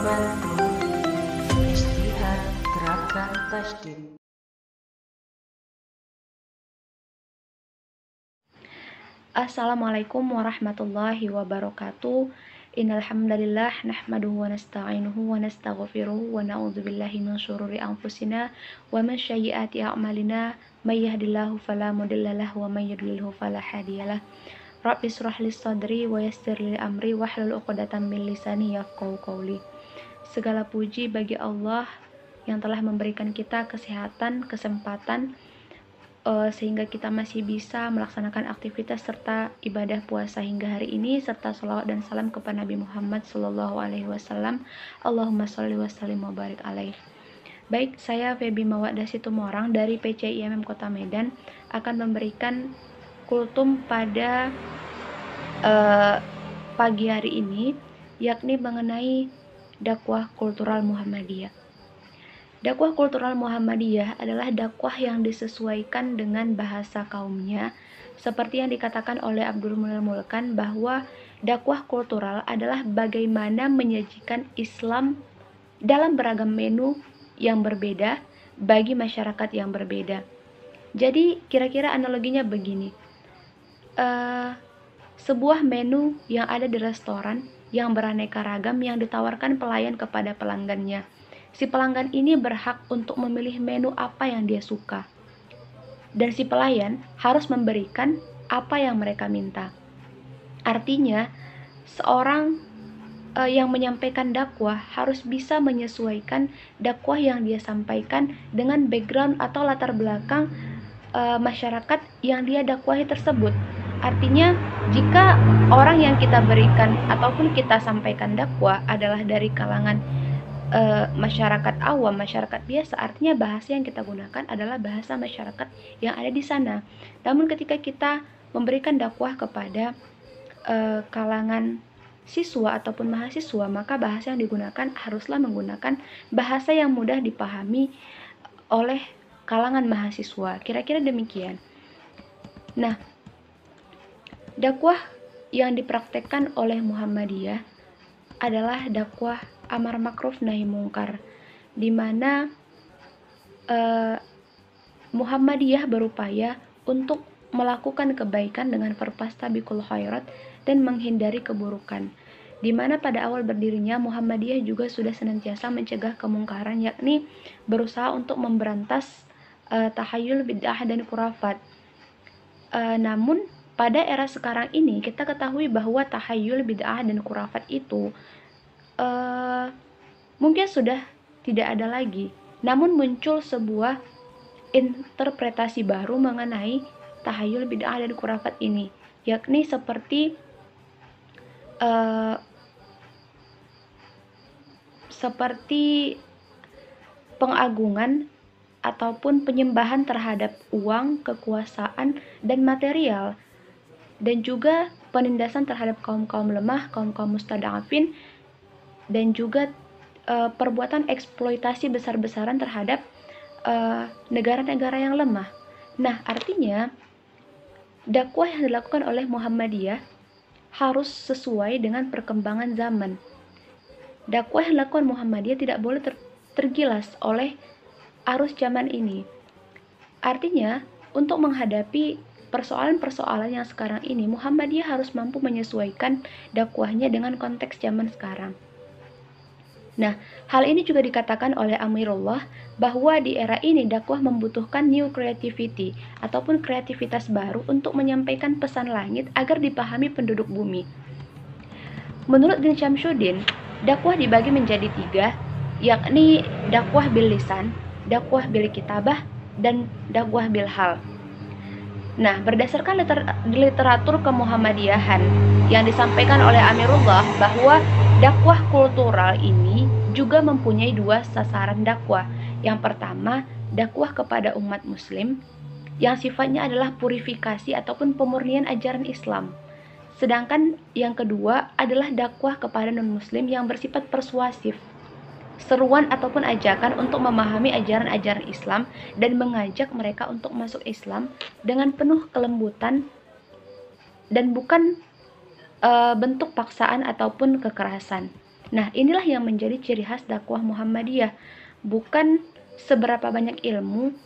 Bantu Ijtihad Gerakan Tasdid. Assalamualaikum warahmatullahi wabarakatuh. Innal hamdalillah nahmaduhu wa nasta'inuhu wa nastaghfiruhu wa na'udzubillahi min syururi anfusina wa min sayyiati a'malina may yahdihillahu fala mudhillalah wa may yudlilhu fala hadiyalah. Rabbi shrah li sadri wa yassir li amri wahlul 'uqdatam min lisani yafqahu qawli. Segala puji bagi Allah yang telah memberikan kita kesehatan, kesempatan sehingga kita masih bisa melaksanakan aktivitas serta ibadah puasa hingga hari ini, serta sholawat dan salam kepada Nabi Muhammad SAW. Allahumma sholli wa sallim wa barik alaih. Baik, saya Febi Mawaddah Situmorang dari PCIMM Kota Medan akan memberikan kultum pada pagi hari ini, yakni mengenai dakwah kultural Muhammadiyah. Dakwah kultural Muhammadiyah adalah dakwah yang disesuaikan dengan bahasa kaumnya, seperti yang dikatakan oleh Abdul Munal Mulkan bahwa dakwah kultural adalah bagaimana menyajikan Islam dalam beragam menu yang berbeda bagi masyarakat yang berbeda. Jadi kira-kira analoginya begini, sebuah menu yang ada di restoran yang beraneka ragam yang ditawarkan pelayan kepada pelanggannya. Si pelanggan ini berhak untuk memilih menu apa yang dia suka. Dan si pelayan harus memberikan apa yang mereka minta. Artinya, seorang yang menyampaikan dakwah harus bisa menyesuaikan dakwah yang dia sampaikan dengan background atau latar belakang masyarakat yang dia dakwahi tersebut. Artinya, jika orang yang kita berikan ataupun kita sampaikan dakwah adalah dari kalangan masyarakat awam, masyarakat biasa, artinya bahasa yang kita gunakan adalah bahasa masyarakat yang ada di sana. Namun ketika kita memberikan dakwah kepada kalangan siswa ataupun mahasiswa, maka bahasa yang digunakan haruslah menggunakan bahasa yang mudah dipahami oleh kalangan mahasiswa. Kira-kira demikian. Nah, dakwah yang dipraktekkan oleh Muhammadiyah adalah dakwah amar makruf nahi mungkar, di mana Muhammadiyah berupaya untuk melakukan kebaikan dengan fastabiqul khairat dan menghindari keburukan. Di mana pada awal berdirinya Muhammadiyah juga sudah senantiasa mencegah kemungkaran, yakni berusaha untuk memberantas tahayul bid'ah dan khurafat. Namun pada era sekarang ini kita ketahui bahwa tahayul bid'ah dan khurafat itu mungkin sudah tidak ada lagi, namun muncul sebuah interpretasi baru mengenai tahayul bid'ah dan khurafat ini, yakni seperti pengagungan ataupun penyembahan terhadap uang, kekuasaan, dan material, dan juga penindasan terhadap kaum-kaum lemah, kaum-kaum mustada'afin, dan juga perbuatan eksploitasi besar-besaran terhadap negara-negara yang lemah. Nah, artinya dakwah yang dilakukan oleh Muhammadiyah harus sesuai dengan perkembangan zaman. Dakwah yang dilakukan Muhammadiyah tidak boleh tergilas oleh arus zaman ini. Artinya, untuk menghadapi persoalan-persoalan yang sekarang ini, Muhammadiyah harus mampu menyesuaikan dakwahnya dengan konteks zaman sekarang. Nah, hal ini juga dikatakan oleh Amirullah bahwa di era ini dakwah membutuhkan new creativity ataupun kreativitas baru untuk menyampaikan pesan langit agar dipahami penduduk bumi. Menurut Din Syamsuddin, dakwah dibagi menjadi 3, yakni dakwah bil lisan, dakwah bil kitabah, dan dakwah bil hal. Nah, berdasarkan literatur kemuhammadiyahan yang disampaikan oleh Amirullah bahwa dakwah kultural ini juga mempunyai 2 sasaran dakwah. Yang pertama, dakwah kepada umat muslim yang sifatnya adalah purifikasi ataupun pemurnian ajaran Islam. Sedangkan yang kedua adalah dakwah kepada non-muslim yang bersifat persuasif, seruan ataupun ajakan untuk memahami ajaran-ajaran Islam dan mengajak mereka untuk masuk Islam dengan penuh kelembutan dan bukan bentuk paksaan ataupun kekerasan. Nah, inilah yang menjadi ciri khas dakwah Muhammadiyah. Bukan seberapa banyak ilmu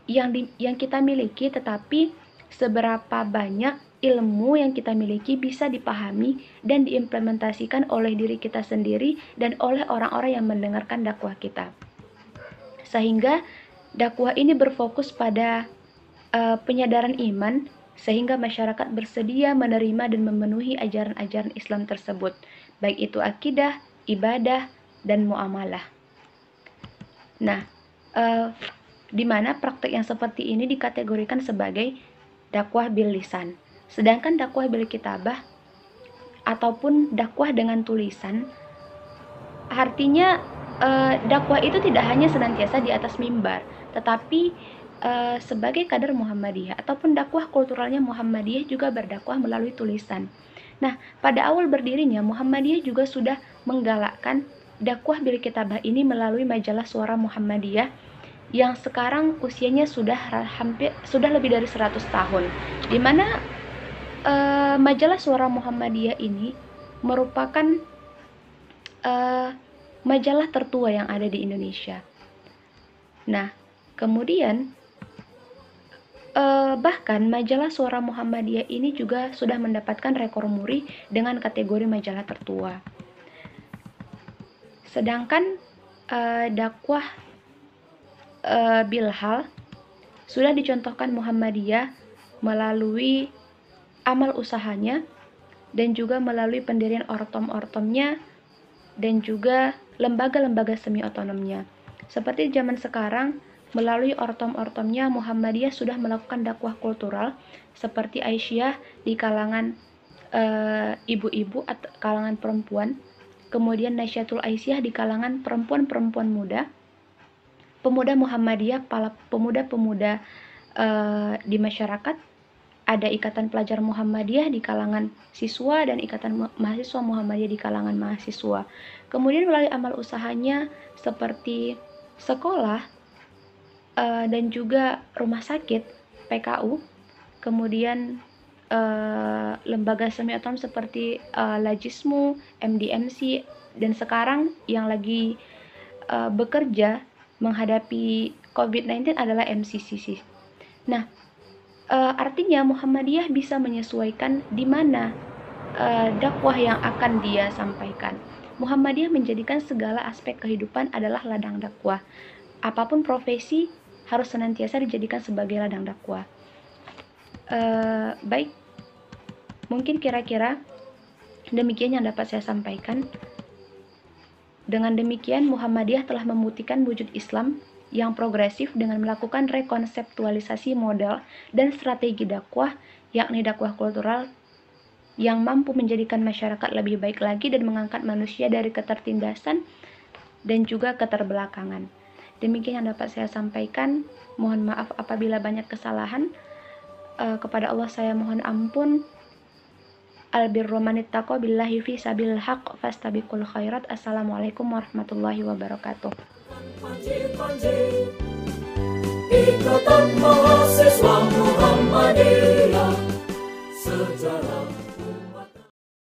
yang kita miliki, tetapi seberapa banyak ilmu yang kita miliki bisa dipahami dan diimplementasikan oleh diri kita sendiri dan oleh orang-orang yang mendengarkan dakwah kita. Sehingga dakwah ini berfokus pada penyadaran iman, sehingga masyarakat bersedia menerima dan memenuhi ajaran-ajaran Islam tersebut, baik itu akidah, ibadah, dan muamalah. Nah, di mana praktek yang seperti ini dikategorikan sebagai dakwah bil lisan. Sedangkan dakwah bil kitabah ataupun dakwah dengan tulisan, artinya dakwah itu tidak hanya senantiasa di atas mimbar, tetapi sebagai kader Muhammadiyah ataupun dakwah kulturalnya Muhammadiyah juga berdakwah melalui tulisan. Nah, pada awal berdirinya Muhammadiyah juga sudah menggalakkan dakwah bil kitabah ini melalui majalah Suara Muhammadiyah yang sekarang usianya sudah lebih dari 100 tahun. Di mana majalah Suara Muhammadiyah ini merupakan majalah tertua yang ada di Indonesia. Nah, kemudian bahkan majalah Suara Muhammadiyah ini juga sudah mendapatkan rekor muri dengan kategori majalah tertua. Sedangkan dakwah bilhal sudah dicontohkan Muhammadiyah melalui amal usahanya dan juga melalui pendirian ortom-ortomnya dan juga lembaga-lembaga semi otonomnya. Seperti zaman sekarang, melalui ortom-ortomnya Muhammadiyah sudah melakukan dakwah kultural seperti Aisyah di kalangan ibu-ibu atau kalangan perempuan, kemudian Nasyatul Aisyah di kalangan perempuan-perempuan muda, pemuda Muhammadiyah, pemuda-pemuda di masyarakat, ada Ikatan Pelajar Muhammadiyah di kalangan siswa dan Ikatan Mahasiswa Muhammadiyah di kalangan mahasiswa. Kemudian melalui amal usahanya seperti sekolah dan juga rumah sakit PKU, kemudian lembaga semi otonom seperti Lajismu, MDMC, dan sekarang yang lagi bekerja menghadapi COVID-19 adalah MCCC. Nah, artinya Muhammadiyah bisa menyesuaikan di mana dakwah yang akan dia sampaikan. Muhammadiyah menjadikan segala aspek kehidupan adalah ladang dakwah. Apapun profesi harus senantiasa dijadikan sebagai ladang dakwah. Baik, mungkin kira-kira demikian yang dapat saya sampaikan. Dengan demikian, Muhammadiyah telah membuktikan wujud Islam yang progresif dengan melakukan rekonseptualisasi model dan strategi dakwah, yakni dakwah kultural yang mampu menjadikan masyarakat lebih baik lagi dan mengangkat manusia dari ketertindasan dan juga keterbelakangan. Demikian yang dapat saya sampaikan. Mohon maaf apabila banyak kesalahan. Kepada Allah saya mohon ampun. Albirru manittaqo billahi fi sabilil haq fastabiqul khairat. Assalamualaikum warahmatullahi wabarakatuh. Ikatan Mahasiswa Muhammadiyah Sejarah